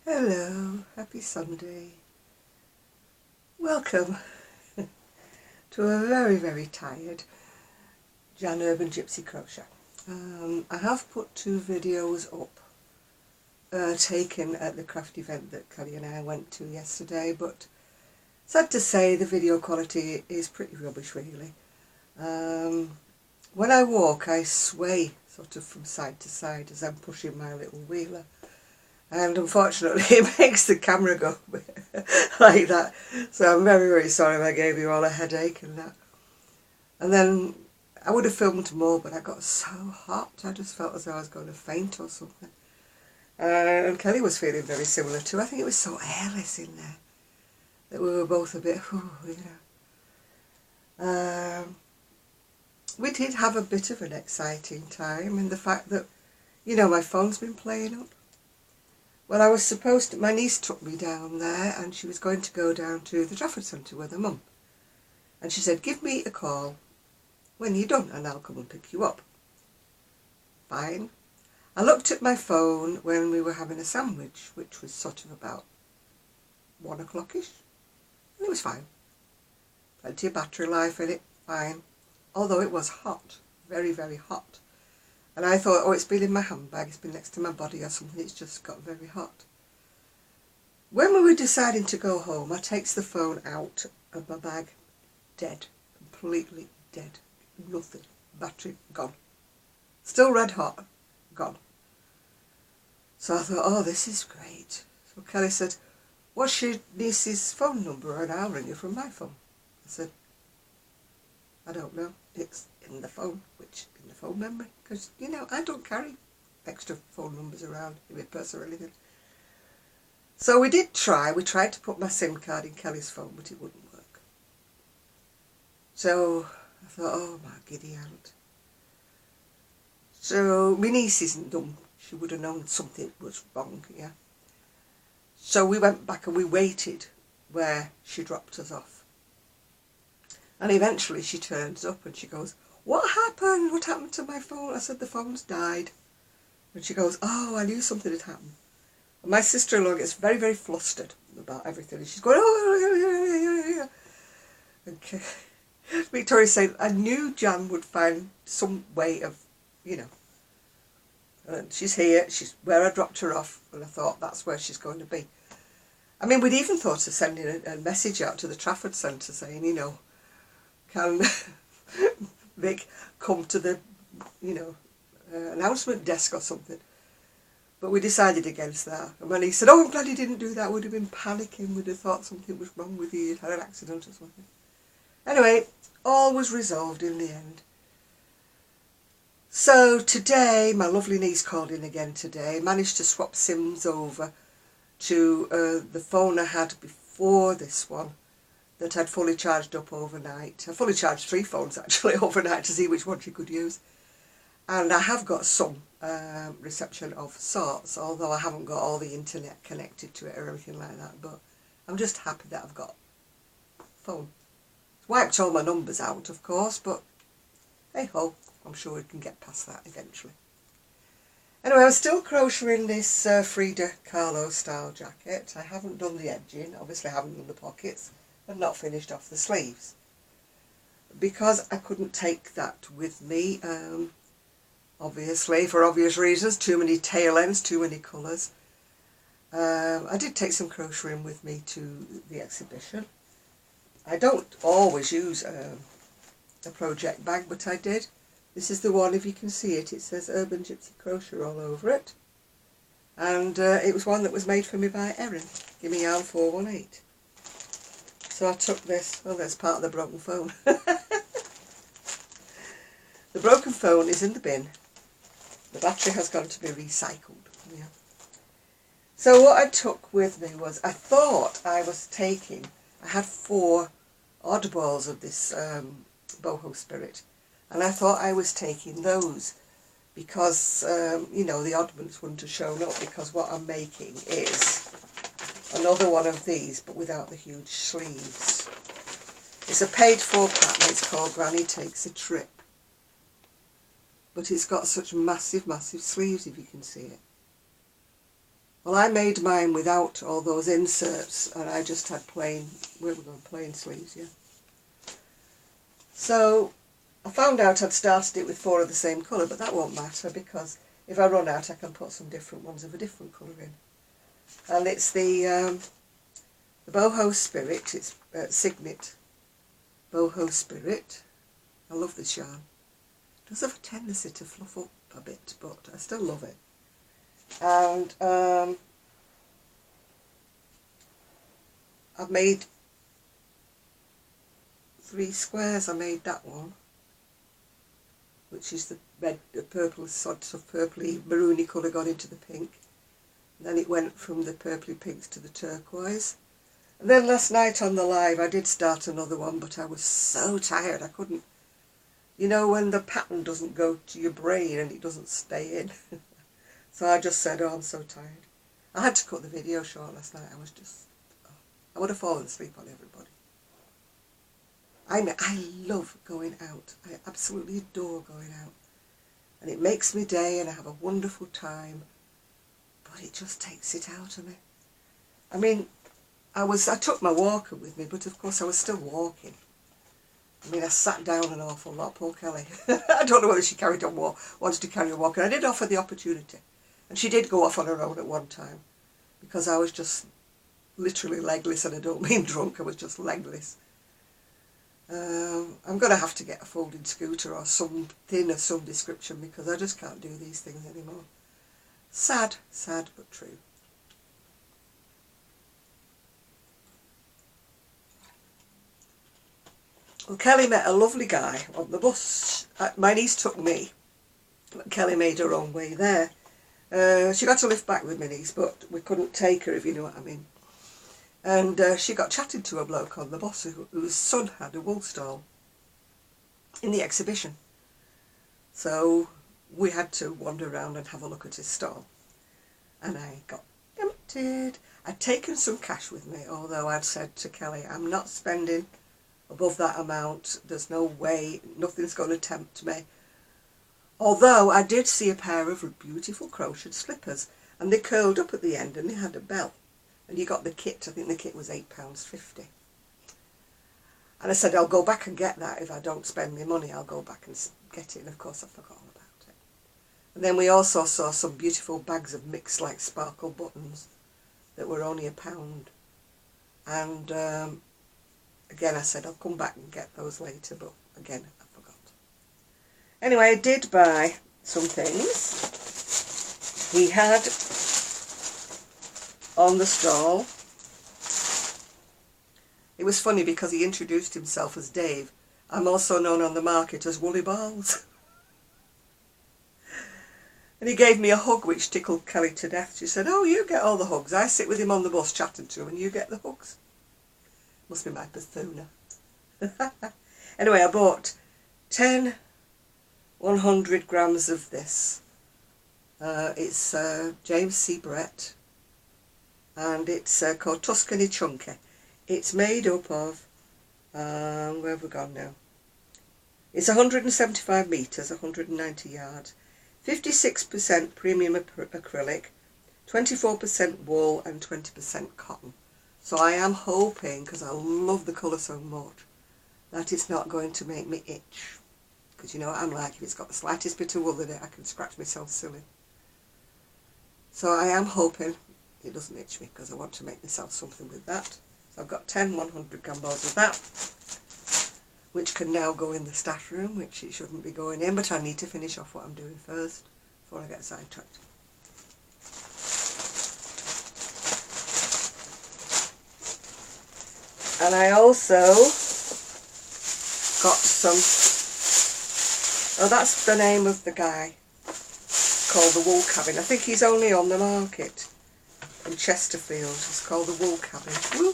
Hello, happy Sunday. Welcome to a very, very tired Jan Urban Gypsy Crochet. I have put 2 videos up taken at the craft event that Kelly and I went to yesterday, but sad to say the video quality is pretty rubbish really. When I walk I sway sort of from side to side as I'm pushing my little wheeler. And unfortunately it makes the camera go like that. So I'm very, very sorry if I gave you all a headache and that. And then I would have filmed more, but I got so hot. I just felt as though I was going to faint or something. And Kelly was feeling very similar too. I think it was so airless in there that we were both a bit, we did have a bit of an exciting time in the fact that, my phone's been playing up. Well, I was supposed to, my niece took me down there and she was going to go down to the Trafford Centre with her mum. And she said, give me a call when you're done and I'll come and pick you up. Fine. I looked at my phone when we were having a sandwich, which was sort of about 1 o'clock-ish. And it was fine. Plenty of battery life in it, fine. Although it was hot, very, very hot. And I thought, it's been in my handbag, it's been next to my body or something, it's just got very hot. When we were deciding to go home, I takes the phone out of my bag, dead, completely dead, nothing, battery gone. Still red hot, gone. So I thought, this is great. So Kelly said, what's your niece's phone number and I'll ring you from my phone. I said, I don't know, it's in the phone, in the phone memory, because, I don't carry extra phone numbers around in my purse or anything. So we tried to put my SIM card in Kelly's phone, but it wouldn't work. So I thought, oh my giddy aunt. So my niece isn't dumb, she would have known something was wrong, yeah. So we went back and we waited where she dropped us off. And eventually she turns up and she goes, what happened? What happened to my phone? I said, the phone's died. And she goes, I knew something had happened. And my sister-in-law gets very, very flustered about everything. And she's going, yeah. And Victoria's saying, I knew Jan would find some way of, And she's here, she's where I dropped her off. And I thought, that's where she's going to be. I mean, we'd even thought of sending a message out to the Trafford Centre saying, can Vic come to the, announcement desk or something. But we decided against that. And when he said, I'm glad he didn't do that, we'd have been panicking, we'd have thought something was wrong with you, you'd had an accident or something. Anyway, all was resolved in the end. So today, my lovely niece called in again today, managed to swap SIMs over to the phone I had before this one, that I'd fully charged up overnight. I fully charged 3 phones actually overnight to see which one she could use. And I have got some reception of sorts, although I haven't got all the internet connected to it or anything like that. But I'm just happy that I've got a phone. It's wiped all my numbers out, of course, but hey ho, I'm sure we can get past that eventually. Anyway, I'm still crocheting this Frida Kahlo style jacket. I haven't done the edging, obviously I haven't done the pockets. And not finished off the sleeves because I couldn't take that with me, obviously for obvious reasons, too many tail ends, too many colours. I did take some crocheting with me to the exhibition. I don't always use a project bag, but I did. This is the one, if you can see it, it says Urban Gypsy Crochet all over it, and it was one that was made for me by Erin, Gimme Yarn 418. So I took this, that's part of the broken phone. The broken phone is in the bin. The battery has got to be recycled. Yeah. So what I took with me was, I thought I was taking, I had 4 oddballs of this boho spirit. And I thought I was taking those because, the oddments wouldn't have shown up, because what I'm making is another one of these, but without the huge sleeves. It's a paid-for pattern. It's called Granny Takes a Trip. But it's got such massive, massive sleeves, if you can see it. Well, I made mine without all those inserts, and I just had plain, where we going, plain sleeves, yeah. So I found out I'd started it with 4 of the same colour, but that won't matter because if I run out I can put some different ones of a different colour in. And it's the Boho Spirit, it's Signet Boho Spirit. I love this yarn. It does have a tendency to fluff up a bit, but I still love it. And I've made 3 squares. I made that one, which is the red, the purple, sort of purpley, maroony colour got into the pink. And then it went from the purpley pinks to the turquoise. And then last night on the live I did start another one, but I was so tired I couldn't. You know when the pattern doesn't go to your brain and it doesn't stay in. So I just said, oh, I'm so tired. I had to cut the video short last night. I was just, I would have fallen asleep on everybody. I love going out. I absolutely adore going out. And it makes me day and I have a wonderful time. But it just takes it out of me. I mean, I took my walker with me, but of course I was still walking. I mean, I sat down an awful lot, poor Kelly. I don't know whether she wanted to carry a walker. I did offer the opportunity. And she did go off on her own at one time. Because I was just literally legless, and I don't mean drunk, I was just legless. I'm going to have to get a folding scooter or something of some description because I just can't do these things anymore. Sad, sad but true. Well, Kelly met a lovely guy on the bus. My niece took me, but Kelly made her own way there. She got a lift back with my niece, but we couldn't take her, if you know what I mean. And she got chatting to a bloke on the bus whose son had a wool stall in the exhibition. So we had to wander around and have a look at his stall. And I got tempted. I'd taken some cash with me, although I'd said to Kelly, I'm not spending above that amount. There's no way, nothing's going to tempt me. Although I did see a pair of beautiful crocheted slippers, and they curled up at the end and they had a bell. And you got the kit, I think the kit was £8.50. And I said, I'll go back and get that. If I don't spend my money, I'll go back and get it. And of course I forgot all about it. And then we also saw some beautiful bags of mixed like sparkle buttons that were only £1. And again I said, I'll come back and get those later, but again I forgot. Anyway, I did buy some things. He had on the stall, it was funny because he introduced himself as Dave. I'm also known on the market as Woolly Balls. And he gave me a hug which tickled Kelly to death. She said, oh, you get all the hugs. I sit with him on the bus chatting to him and you get the hugs. Must be my persona. Anyway, I bought 10 100 grams of this. It's James C. Brett. And it's called Tuscany Chunky. It's made up of, where have we gone now? It's 175 metres, 190 yards, 56% premium acrylic, 24% wool and 20% cotton. So I am hoping, because I love the colour so much, that it's not going to make me itch. Because you know what I'm like, if it's got the slightest bit of wool in it, I can scratch myself silly. So I am hoping it doesn't itch me because I want to make myself something with that. So I've got 10 100 gram balls of that, which can now go in the stash room, which it shouldn't be going in, but I need to finish off what I'm doing first before I get sidetracked. And I also got some, oh that's the name of the guy, called the Wool Cabin. I think he's only on the market in Chesterfield. It's called the Wool Cabin. Woo.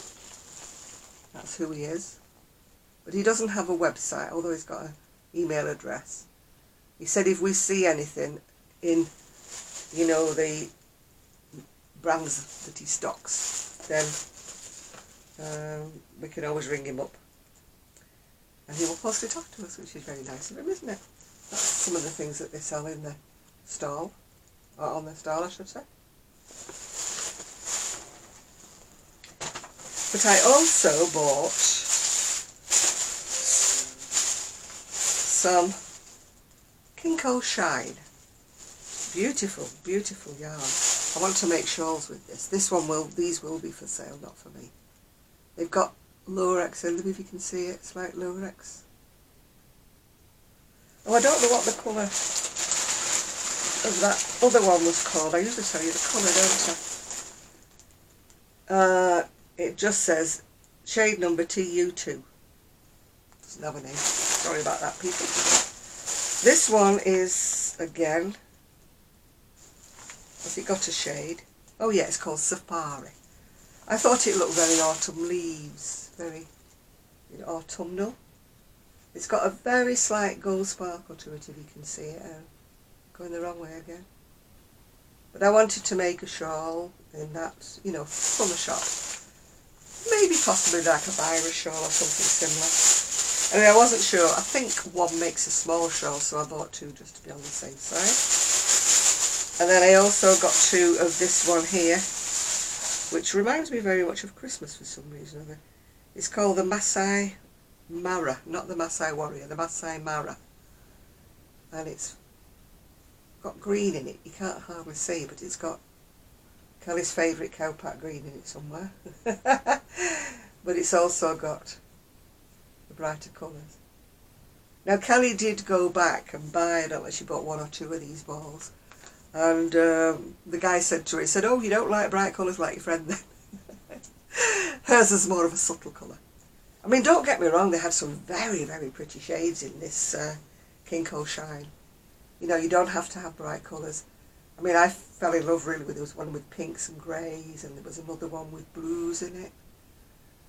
That's who he is. But he doesn't have a website, although he's got an email address. He said if we see anything in, you know, the brands that he stocks, then we can always ring him up. And he will post it off to us, which is very nice of him, isn't it? That's some of the things that they sell in the stall, or on the stall I should say. But I also bought some Kinko Shine. Beautiful, beautiful yarn. I want to make shawls with this. These will be for sale, not for me. They've got lurex in them, if you can see it. It's like lurex. Oh, I don't know what the colour of that other one was called. I usually tell you the colour, don't I? It just says shade number TU2. Doesn't have a name. Sorry about that, people. This one is, again, has it got a shade? Oh yeah, it's called Safari. I thought it looked very autumn leaves, very autumnal. It's got a very slight gold sparkle to it, if you can see it. Going the wrong way again. But I wanted to make a shawl in that, summer shop. Maybe possibly like a Irish shawl or something similar. Anyway, I wasn't sure. I think one makes a small shawl, so I bought two just to be on the safe side. And then I also got two of this one here, which reminds me very much of Christmas for some reason or other. It's called the Masai Mara, not the Masai Warrior, the Masai Mara. And it's got green in it. You can't hardly see, but it's got Kelly's favourite cowpack green in it somewhere. But it's also got the brighter colours. Now Kelly did go back and buy, I don't know, she bought one or two of these balls. And the guy said to her, he said, "Oh, you don't like bright colours like your friend then." Hers is more of a subtle colour. I mean, don't get me wrong, they have some very, very pretty shades in this Kinko Shine. You don't have to have bright colours. I mean, I fell in love really with, there was one with pinks and greys, and there was another one with blues in it.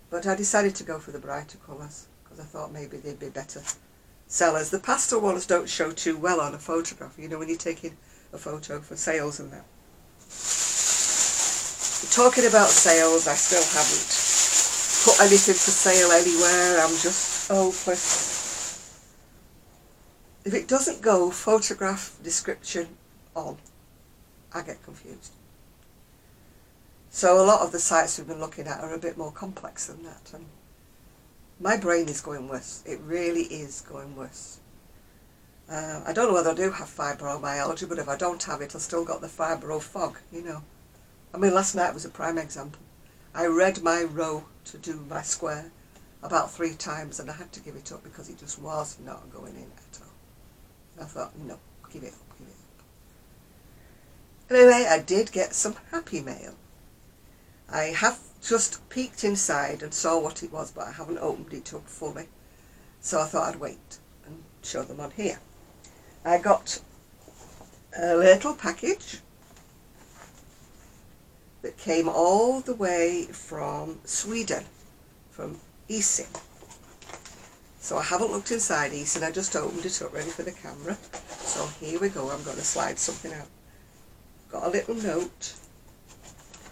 But I decided to go for the brighter colours, because I thought maybe they'd be better sellers. The pastel ones don't show too well on a photograph, when you're taking a photo for sales and that. Talking about sales, I still haven't put anything for sale anywhere. I'm just hopeless. If it doesn't go photograph description on, I get confused. So a lot of the sites we've been looking at are a bit more complex than that, and my brain is going worse. It really is going worse. I don't know whether I do have fibromyalgia, but if I don't have it, I've still got the fibro fog, I mean, last night was a prime example. I read my row to do my square about 3 times, and I had to give it up because it just was not going in at all. I thought, no, give it up, give it up. Anyway, I did get some happy mail. I have just peeked inside and saw what it was, but I haven't opened it up fully. So I thought I'd wait and show them on here. I got a little package that came all the way from Sweden, from Isin. So I haven't looked inside Isin, I just opened it up ready for the camera. So here we go, I'm going to slide something out. Got a little note,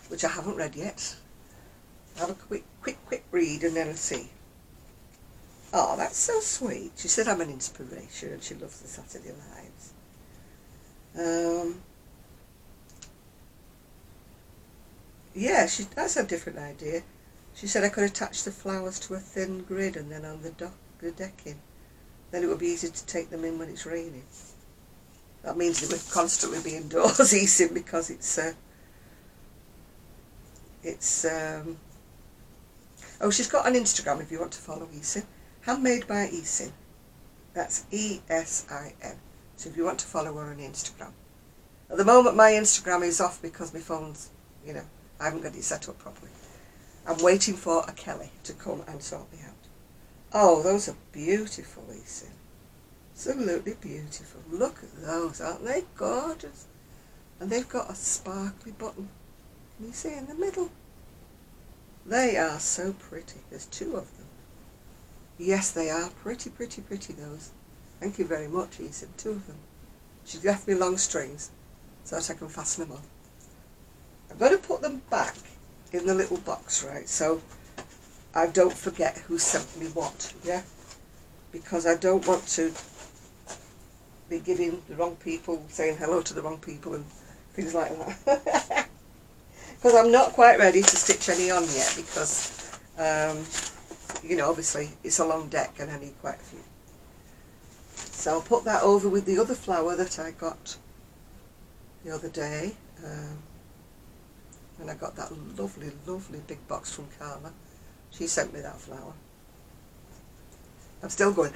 which I haven't read yet. Have a quick read and then I'll see. Oh, that's so sweet. She said I'm an inspiration and she loves the Saturday Lives. Yeah, that's a different idea. She said I could attach the flowers to a thin grid and then on the decking. Then it would be easy to take them in when it's raining. That means they would constantly be indoors easing because oh, she's got an Instagram if you want to follow Esin. Handmade by Esin. That's E-S-I-N. So if you want to follow her on Instagram. At the moment my Instagram is off because my phone's, I haven't got it set up properly. I'm waiting for a Kelly to come and sort me out. Oh, those are beautiful, Esin. Absolutely beautiful. Look at those, aren't they gorgeous? And they've got a sparkly button. Can you see in the middle? They are so pretty. There's 2 of them. Yes, they are pretty, pretty, pretty, those. Thank you very much, Esin. 2 of them. She's left me long strings so that I can fasten them on. I'm going to put them back in the little box, right, so I don't forget who sent me what, yeah? Because I don't want to be giving the wrong people, saying hello to the wrong people and things like that. Because I'm not quite ready to stitch any on yet, because You know, obviously it's a long deck and I need quite a few. So I'll put that over with the other flower that I got the other day. And I got that lovely, lovely big box from Carla. She sent me that flower. I'm still going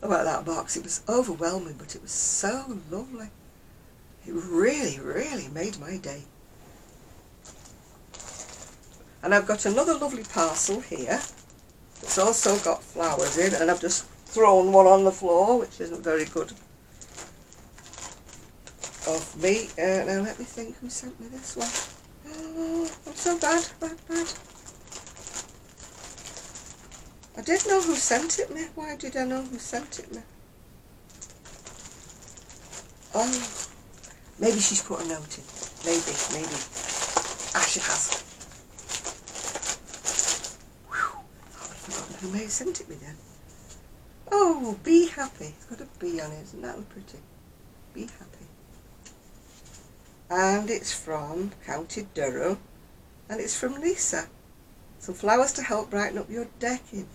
about that box. It was overwhelming, but it was so lovely. It really, really made my day. And I've got another lovely parcel here. It's also got flowers in, and I've just thrown one on the floor, which isn't very good of me. Now let me think who sent me this one. Oh, I'm so bad. I did know who sent it me. Why did I know who sent it me? Oh, maybe she's put a note in. Maybe. Ah, she has. Whew. I've forgotten who may have sent it me then. Oh, Be Happy. It's got a bee on it. Isn't that pretty? Be Happy. And it's from County Durham. And it's from Lisa. Some flowers to help brighten up your decking.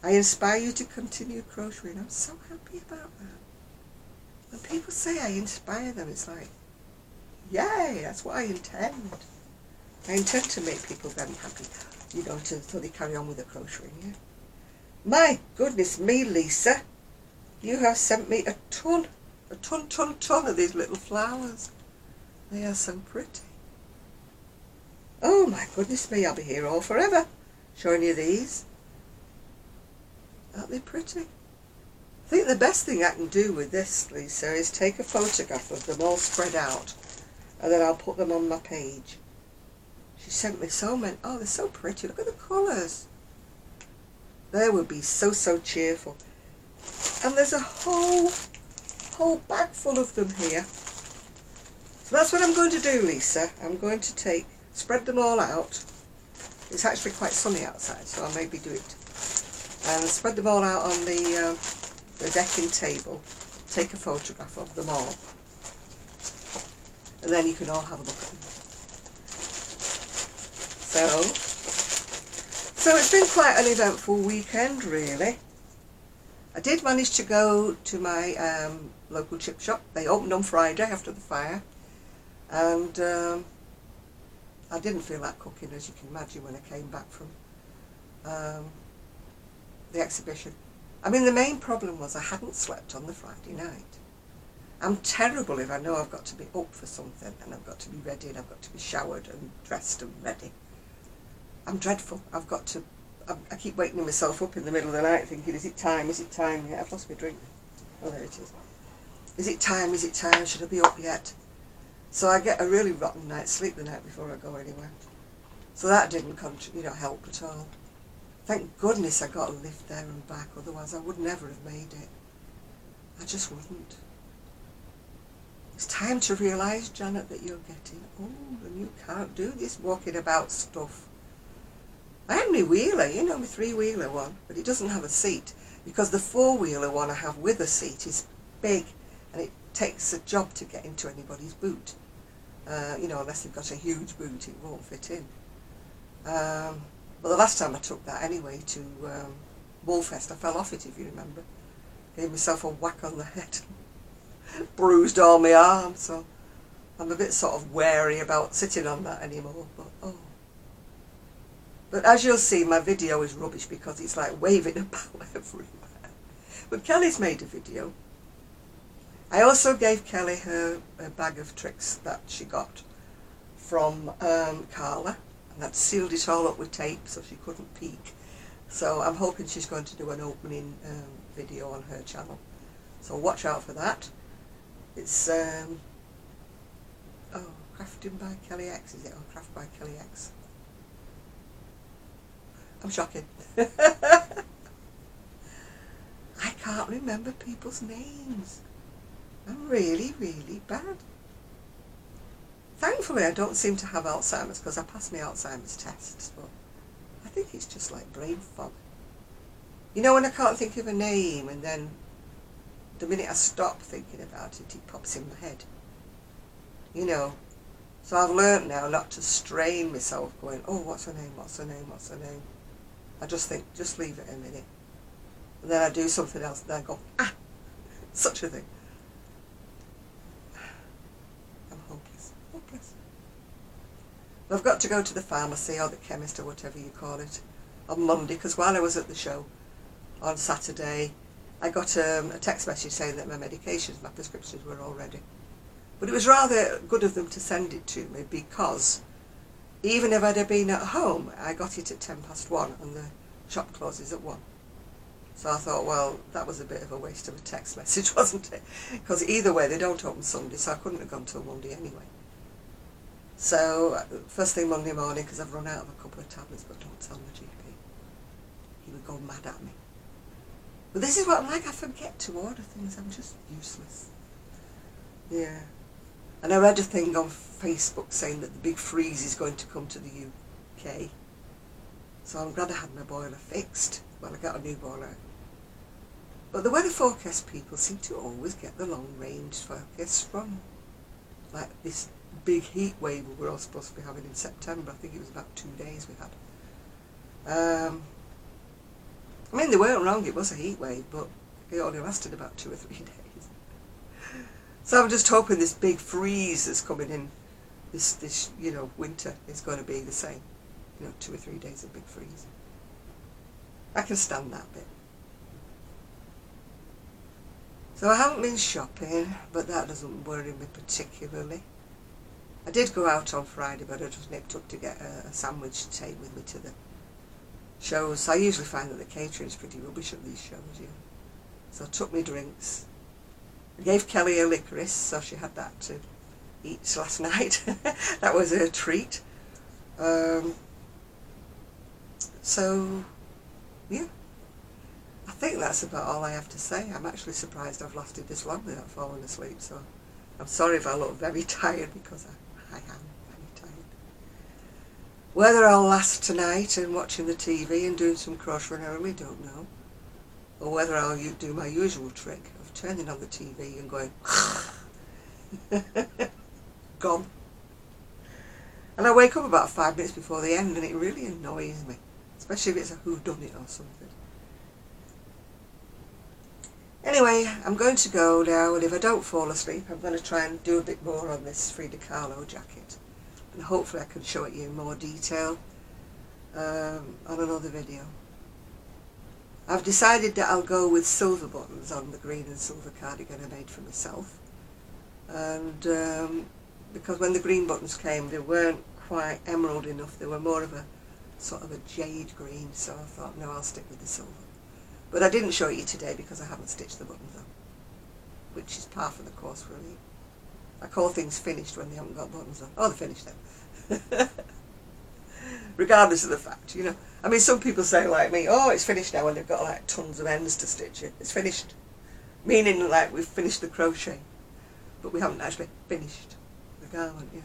I inspire you to continue crocheting. I'm so happy about that. When people say I inspire them, it's like, yay, that's what I intend. I intend to make people very happy, you know, so they carry on with the crocheting, yeah. My goodness me, Lisa, you have sent me a ton of these little flowers. They are so pretty. Oh my goodness me, I'll be here all forever showing you these. Aren't they pretty? I think the best thing I can do with this, Lisa, is take a photograph of them all spread out, and then I'll put them on my page. She sent me so many. Oh, they're so pretty. Look at the colours. They would be so cheerful. And there's a whole bag full of them here. So that's what I'm going to do, Lisa. I'm going to spread them all out. It's actually quite sunny outside, so I'll maybe do it. And spread them all out on the decking table. Take a photograph of them all. And then you can all have a look at them. So it's been quite an eventful weekend, really. I did manage to go to my local chip shop. They opened on Friday after the fire. And I didn't feel like cooking, as you can imagine, when I came back from the exhibition. I mean, the main problem was I hadn't slept on the Friday night. I'm terrible if I know I've got to be up for something and I've got to be ready and I've got to be showered and dressed and ready. I'm dreadful. I keep waking myself up in the middle of the night thinking, is it time, yeah, I've lost my drink. Oh, there it is. Is it time, should I be up yet? So I get a really rotten night's sleep the night before I go anywhere. So that didn't help at all. Thank goodness I got a lift there and back, otherwise I would never have made it. I just wouldn't. It's time to realise, Janet, that you're getting old and you can't do this walking about stuff. I had my wheeler, my three-wheeler one, but it doesn't have a seat, because the four-wheeler one I have with a seat is big and it takes a job to get into anybody's boot. Unless they've got a huge boot, it won't fit in. But the last time I took that anyway to Woolfest, I fell off it, if you remember. Gave myself a whack on the head. Bruised all my arms, so I'm a bit sort of wary about sitting on that anymore. But as you'll see, my video is rubbish because it's like waving about everywhere. But Kelly's made a video. I also gave Kelly her bag of tricks that she got from Carla. And I'd sealed it all up with tape so she couldn't peek. So I'm hoping she's going to do an opening video on her channel. So watch out for that. It's, Crafting by Kelly X, is it? Or Craft by Kelly X. I'm shocking. I can't remember people's names. I'm really, really bad. Thankfully, I don't seem to have Alzheimer's because I passed my Alzheimer's tests, but I think it's just like brain fog. When I can't think of a name and then the minute I stop thinking about it, it pops in my head. So I've learnt now not to strain myself going, oh, what's her name? I just think, just leave it a minute. And then I do something else and then I go, ah, such a thing. I'm hopeless, hopeless. I've got to go to the pharmacy or the chemist or whatever you call it on Monday, because while I was at the show on Saturday, I got a text message saying that my medications, my prescriptions were all ready. But it was rather good of them to send it to me, because even if I'd have been at home, I got it at 1:10 and the shop closes at 1. So I thought, well, that was a bit of a waste of a text message, wasn't it? Because either way, they don't open Sunday, so I couldn't have gone till Monday anyway. So first thing Monday morning, because I've run out of a couple of tablets, but don't tell my GP. He would go mad at me. But this is what I'm like, I forget to order things, I'm just useless. Yeah. And I read a thing on Facebook saying that the big freeze is going to come to the UK. So I'm glad I had my boiler fixed. Well, I got a new boiler. But the weather forecast people seem to always get the long range forecast wrong. Like this big heat wave we were all supposed to be having in September. I think it was about 2 days we had. I mean, they weren't wrong, it was a heat wave, but it only lasted about 2 or 3 days. So I'm just hoping this big freeze that's coming in this winter is going to be the same. 2 or 3 days of big freeze. I can stand that bit. So I haven't been shopping, but that doesn't worry me particularly. I did go out on Friday, but I just nipped up to get a sandwich to take with me to the shows. I usually find that the catering is pretty rubbish at these shows, So I took me drinks. I gave Kelly a licorice, so she had that to eat last night. That was her treat. So, yeah. I think that's about all I have to say. I'm actually surprised I've lasted this long without falling asleep, so I'm sorry if I look very tired, because I am very tired. Whether I'll last tonight and watching the TV and doing some crossword, I really don't know. Or whether I'll do my usual trick of turning on the TV and going, gone. And I wake up about 5 minutes before the end, and it really annoys me, especially if it's a whodunit or something. Anyway, I'm going to go now, and if I don't fall asleep, I'm going to try and do a bit more on this Frida Kahlo jacket. And hopefully I can show it you in more detail on another video. I've decided that I'll go with silver buttons on the green and silver cardigan I made for myself. And because when the green buttons came, they weren't quite emerald enough, they were more of a sort of a jade green, so I thought, no, I'll stick with the silver. But I didn't show it you today because I haven't stitched the buttons on, which is par for the course really. I call things finished when they haven't got buttons on. Oh, they're finished then. Regardless of the fact, I mean, some people say like me, oh, it's finished now, when they've got like tons of ends to stitch it. It's finished. Meaning like we've finished the crochet, but we haven't actually finished the garment yet.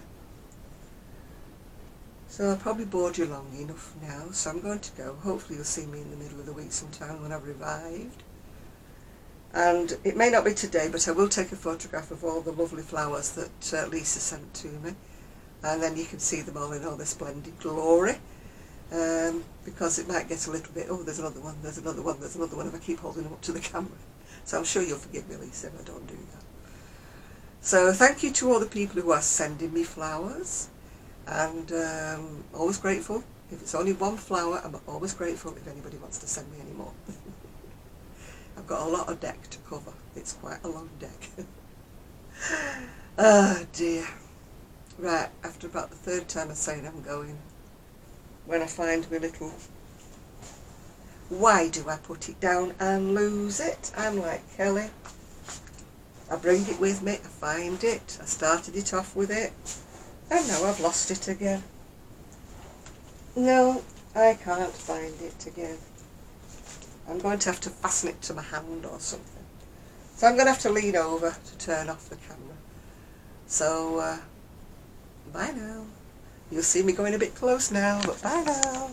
So I probably bored you long enough now, so I'm going to go. Hopefully you'll see me in the middle of the week sometime when I've revived. And it may not be today, but I will take a photograph of all the lovely flowers that Lisa sent to me. And then you can see them all in all their splendid glory. Because it might get a little bit, oh, there's another one, there's another one, there's another one if I keep holding them up to the camera. So I'm sure you'll forgive me, Lisa, if I don't do that. So thank you to all the people who are sending me flowers. And always grateful. If it's only one flower, I'm always grateful if anybody wants to send me any more. I've got a lot of deck to cover. It's quite a long deck. Oh dear. Right, after about the 3rd time of saying I'm going, when I find my little, why do I put it down and lose it? I'm like Kelly. I bring it with me, I find it, I started it off with it, and now I've lost it again. No, I can't find it again. I'm going to have to fasten it to my hand or something. So I'm going to have to lean over to turn off the camera. So, bye now. You'll see me going a bit close now, but bye now.